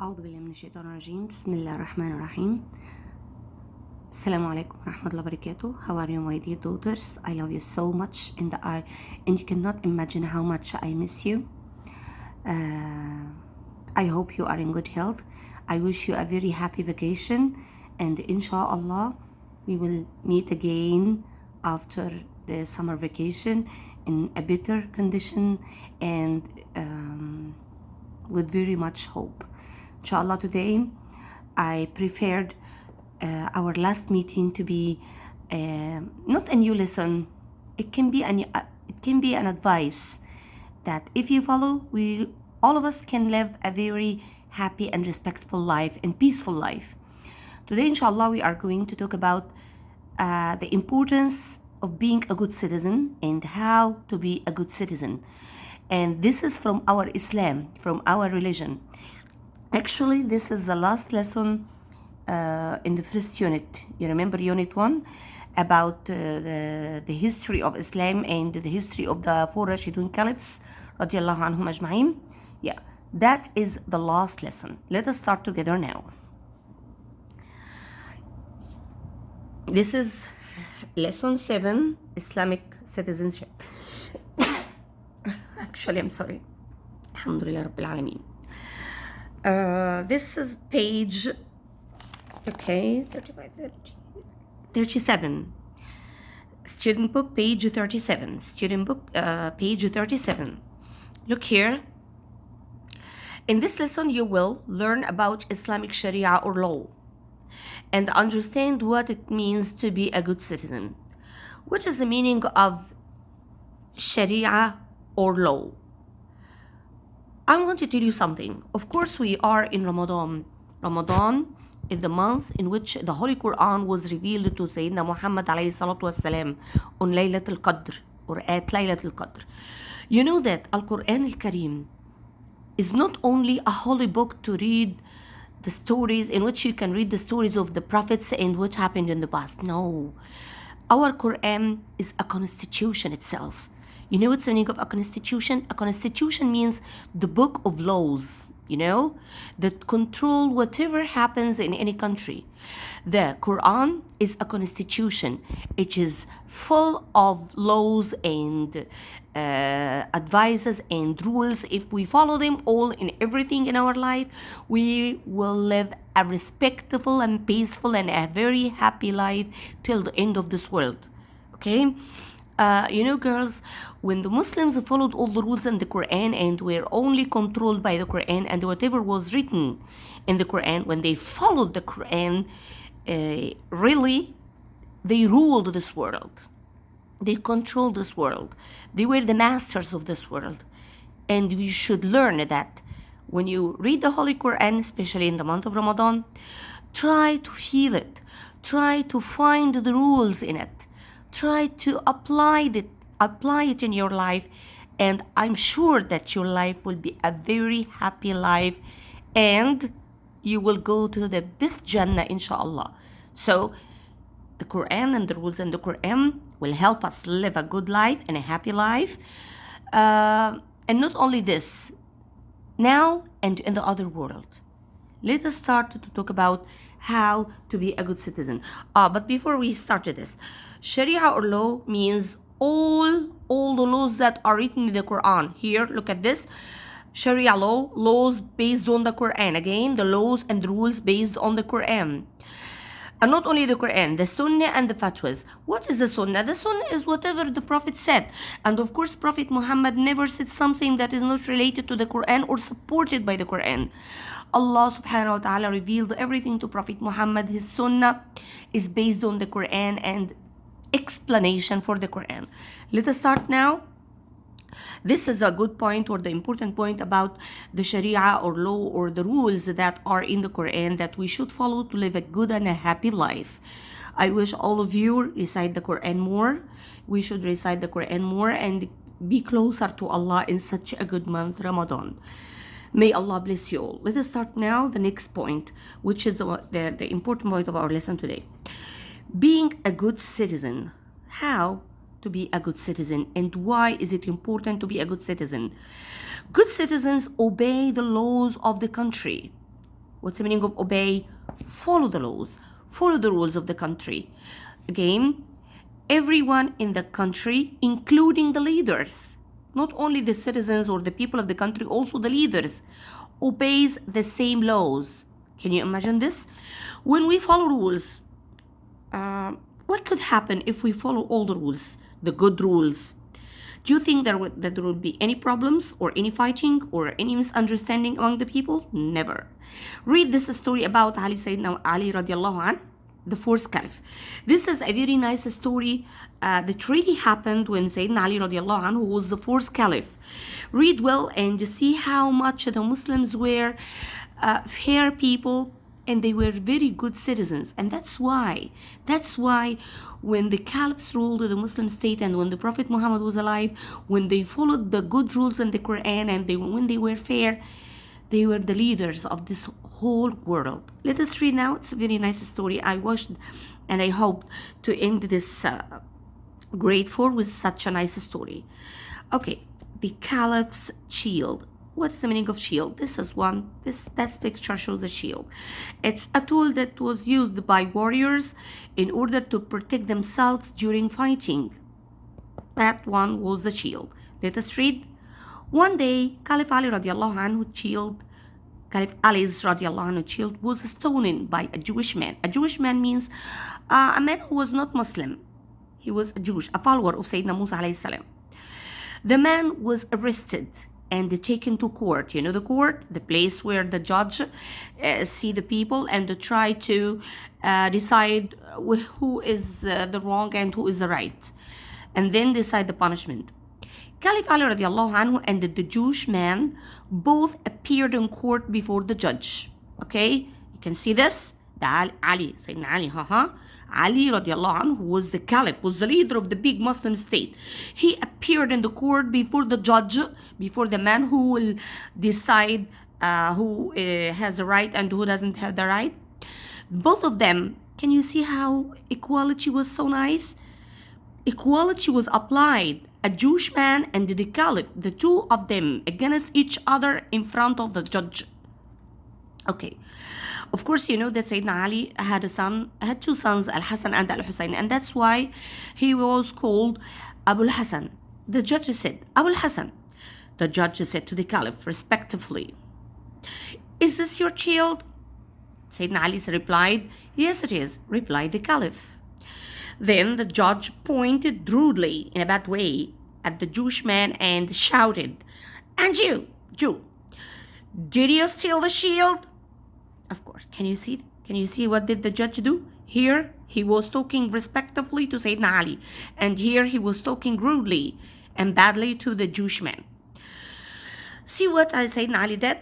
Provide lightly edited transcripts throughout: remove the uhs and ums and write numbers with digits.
أعوذ بالله من الشيطان الرجيم. بسم الله الرحمن الرحيم. Assalamu alaikum wa rahmatullahi wa barakatuh. How are you, my dear daughters? I love you so much, and you cannot imagine how much I miss you. I hope you are in good health. I wish you a very happy vacation, and inshallah we will meet again after the summer vacation in a better condition and with very much hope. Inshallah, today I prepared our last meeting to be not a new lesson. It can be an advice that if you follow, all of us can live a very happy and respectful life and peaceful life. Today, inshallah, we are going to talk about the importance of being a good citizen and how to be a good citizen. And this is from our Islam, from our religion. Actually, this is the last lesson in the first unit. You remember unit 1 about the history of Islam and the history of the four Rashidun caliphs, radiallahu anhum ajma'in. Yeah, that is the last lesson. Let us start together now. This is lesson 7, Islamic citizenship. Actually, I'm sorry. Alhamdulillah Rabbil Alameen. This is page, 37. Student book, page 37. Student book, page 37. Look here. In this lesson, you will learn about Islamic Sharia or law and understand what it means to be a good citizen. What is the meaning of Sharia or law? I'm going to tell you something. Of course, we are in Ramadan. Ramadan is the month in which the Holy Quran was revealed to Sayyidina Muhammad alayhi salatu wasalam on Laylatul Qadr or at Laylatul Qadr. You know that Al-Quran Al-Kareem is not only a holy book to read the stories in which you can read the stories of the prophets and what happened in the past. No. Our Quran is a constitution itself. You know what's the meaning of a constitution? A constitution means the book of laws, that control whatever happens in any country. The Quran is a constitution. It is full of laws and advices and rules. If we follow them all in everything in our life, we will live a respectful and peaceful and a very happy life till the end of this world. Okay? Girls, when the Muslims followed all the rules in the Quran and were only controlled by the Quran and whatever was written in the Quran, when they followed the Quran, really, they ruled this world. They controlled this world. They were the masters of this world. And we should learn that when you read the Holy Quran, especially in the month of Ramadan, try to feel it. Try to find the rules in it. Try to apply it in your life, and I'm sure that your life will be a very happy life and you will go to the best Jannah, inshallah. So the Quran and the rules in the Quran will help us live a good life and a happy life. And not only this, now and in the other world. Let us start to talk about how to be a good citizen. But before we start this, Sharia or law means all the laws that are written in the Quran. Here, look at this. Sharia law, laws based on the Quran. Again, the laws and rules based on the Quran. And not only the Quran, the Sunnah and the Fatwas. What is the Sunnah? The Sunnah is whatever the Prophet said. And of course, Prophet Muhammad never said something that is not related to the Quran or supported by the Quran. Allah subhanahu wa ta'ala revealed everything to Prophet Muhammad. His Sunnah is based on the Quran and explanation for the Quran. Let us start now. This is a good point or the important point about the Sharia or law or the rules that are in the Quran that we should follow to live a good and a happy life. I wish all of you recite the Quran more. We should recite the Quran more and be closer to Allah in such a good month, Ramadan. May Allah bless you all. Let us start now the next point, which is the important point of our lesson today. Being a good citizen. How to be a good citizen and why is it important to be a good citizen? Good citizens obey the laws of the country. What's the meaning of obey? Follow the laws, follow the rules of the country. Again, everyone in the country, including the leaders, not only the citizens or the people of the country, also the leaders, obeys the same laws. Can you imagine this? When we follow rules, what could happen if we follow all the rules, the good rules? Do you think that there would be any problems or any fighting or any misunderstanding among the people? Never. Read this story about Ali Sayyidina Ali radiallahu anh, the fourth caliph. This is a very nice story that really happened when Sayyidina Ali radiallahu anh was the fourth caliph. Read well and see how much the Muslims were fair people, and they were very good citizens. And that's why when the caliphs ruled the Muslim state and when the Prophet Muhammad was alive, when they followed the good rules in the Quran and when they were fair, they were the leaders of this whole world. Let us read now. It's a very nice story. I watched and I hope to end this grade 4 with such a nice story. Okay, the caliph's shield. What is the meaning of shield? This is one. That picture shows the shield. It's a tool that was used by warriors in order to protect themselves during fighting. That one was the shield. Let us read. One day, Caliph Ali radiallahu anhu shield, Caliph Ali's radiallahu anhu shield was stolen by a Jewish man. A Jewish man means a man who was not Muslim. He was a Jewish, a follower of Sayyidina Musa alayhi salam. The man was arrested and taken to court. You know the court, the place where the judge see the people and try to decide who is the wrong and who is the right, and then decide the punishment. Caliph Ali radiallahu anhu and the Jewish man both appeared in court before the judge. Okay, you can see this. The Ali, Sayyidina Ali, Ali radiallahu anhu was the caliph, was the leader of the big Muslim state. He appeared in the court before the judge, before the man who will decide who has the right and who doesn't have the right. Both of them, can you see how equality was so nice? Equality was applied. A Jewish man and the caliph, the two of them against each other in front of the judge. Okay. Of course, you know that Sayyidina Ali had two sons, Al-Hassan and Al-Hussein, and that's why he was called Abu al-Hassan. The judge said, Abu al-Hassan. The judge said to the caliph, respectively, is this your child? Sayyidina Ali replied, yes, it is, replied the caliph. Then the judge pointed rudely, in a bad way, at the Jewish man and shouted, and you, Jew, did you steal the shield? Of course, can you see what did the judge do? Here, he was talking respectfully to Sayyidina Ali, and here he was talking rudely and badly to the Jewish man. See what Sayyidina Ali did?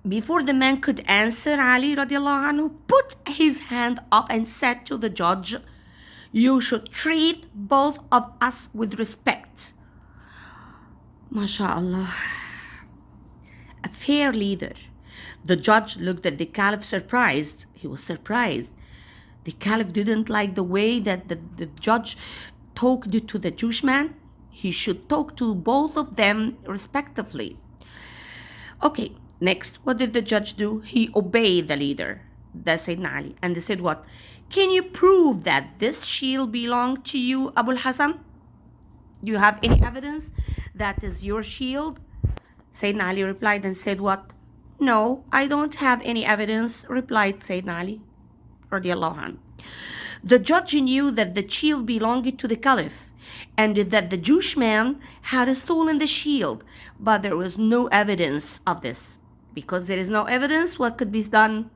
Before the man could answer, Ali radiallahu anhu put his hand up and said to the judge, you should treat both of us with respect. MashaAllah. A fair leader. The judge looked at the caliph surprised. He was surprised. The caliph didn't like the way that the judge talked to the Jewish man. He should talk to both of them respectively. Okay, next, what did the judge do? He obeyed the leader, the Sayyidina Ali, and they said what? Can you prove that this shield belonged to you, Abu al-Hassan? Do you have any evidence that is your shield? Sayyidina Ali replied and said what? No, I don't have any evidence, replied Sayyidina Ali radiallahu anhu. The judge knew that the shield belonged to the caliph and that the Jewish man had stolen the shield, but there was no evidence of this. Because there is no evidence, what could be done?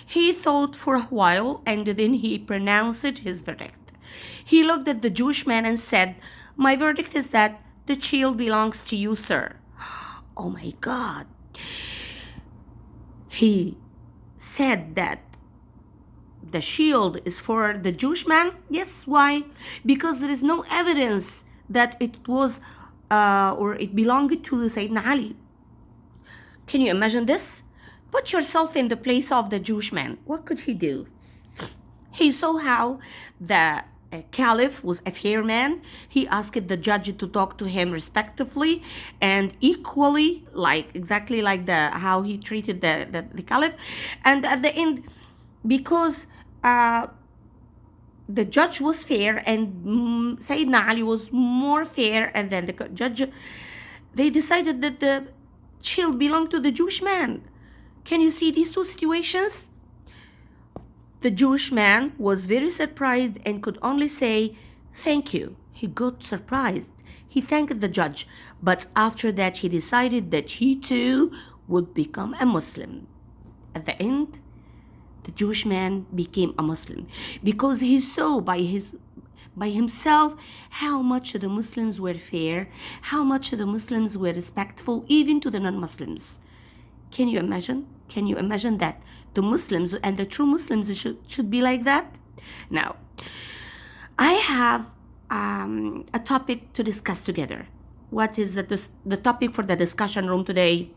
He thought for a while and then he pronounced his verdict. He looked at the Jewish man and said, my verdict is that the shield belongs to you, sir. Oh my God. He said that the shield is for the Jewish man? Yes, why? Because there is no evidence that it was or it belonged to Sayyidina Ali. Can you imagine this? Put yourself in the place of the Jewish man. What could he do? He saw how the caliph was a fair man. He asked the judge to talk to him respectively and equally, like exactly like the how he treated the caliph. And at the end, because the judge was fair and Sayyidina Ali was more fair, and then the judge, they decided that the child belonged to the Jewish man. Can you see these two situations? The Jewish man was very surprised and could only say, "Thank you." He got surprised. He thanked the judge, but after that he decided that he too would become a Muslim. At the end, the Jewish man became a Muslim because he saw by himself how much the Muslims were fair, how much the Muslims were respectful, even to the non-Muslims. Can you imagine? Can you imagine that the Muslims and the true Muslims should be like that? Now, I have a topic to discuss together. What is the topic for the discussion room today?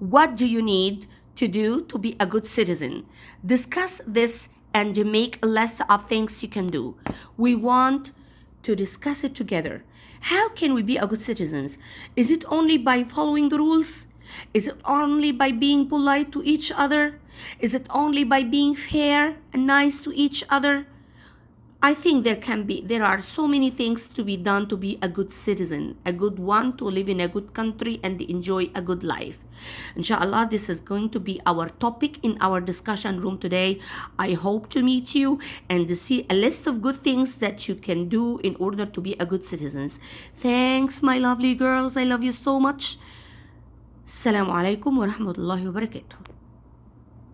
What do you need to do to be a good citizen? Discuss this and make a list of things you can do. We want to discuss it together. How can we be a good citizens? Is it only by following the rules? Is it only by being polite to each other? Is it only by being fair and nice to each other? I think there are so many things to be done to be a good citizen, a good one, to live in a good country and enjoy a good life. Inshallah, this is going to be our topic in our discussion room today. I hope to meet you and to see a list of good things that you can do in order to be a good citizen. Thanks, my lovely girls. I love you so much. Assalamu alaikum wa rahmatullahi wa barakatuh.